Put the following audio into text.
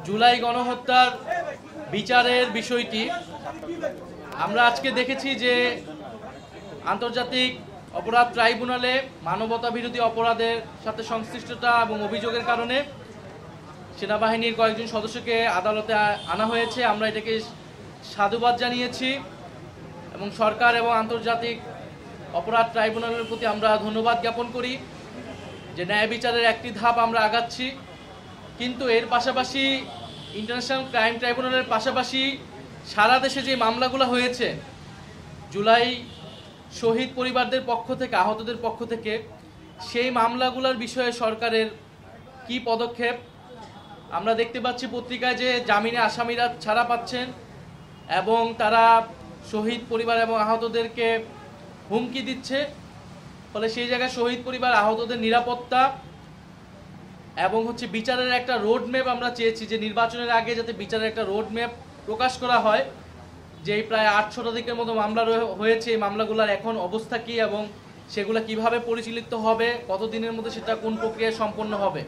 জুলাই গণহত্যার বিচারের বিষয়টি আমরা আজকে দেখেছি যে আন্তর্জাতিক অপরাধ ট্রাইব্যুনালে মানবতা বিরোধী অপরাধের সাথে সংশ্লিষ্টতা এবং অভিযোগের কারণে সেনাবাহিনীর কয়েকজন সদস্যকে আদালতে আনা হয়েছে। আমরা এটাকে সাধুবাদ জানিয়েছি এবং সরকার এবং আন্তর্জাতিক অপরাধ ট্রাইব্যুনালের প্রতি আমরা ধন্যবাদ জ্ঞাপন করি যে ন্যায় বিচারের একটি ধাপ আমরা আগাচ্ছি। কিন্তু এর পাশাপাশি ইন্টারন্যাশনাল ক্রাইম ট্রাইব্যুনালের পাশাপাশি সারা দেশে যে মামলাগুলো হয়েছে জুলাই শহীদ পরিবারদের পক্ষ থেকে, আহতদের পক্ষ থেকে, সেই মামলাগুলোর বিষয়ে সরকারের কি পদক্ষেপ? আমরা দেখতে পাচ্ছি পত্রিকায় যে জামিনে আসামিরা ছাড়া পাচ্ছেন এবং তারা শহীদ পরিবার এবং আহতদেরকে হুমকি দিচ্ছে। ফলে সেই জায়গায় শহীদ পরিবার আহতদের নিরাপত্তা এবং বিচারের একটা রোড ম্যাপ আমরা চেয়েছি যে নির্বাচনের আগে যাতে বিচারের একটা রোড ম্যাপ প্রকাশ করা হয়, যে প্রায় 800 মতো মামলা হয়েছে, এই মামলাগুলোর এখন অবস্থা কী এবং সেগুলো কিভাবে পরিচালিত হবে, কতদিনের মধ্যে সেটা কোন প্রক্রিয়ায় সম্পন্ন হবে।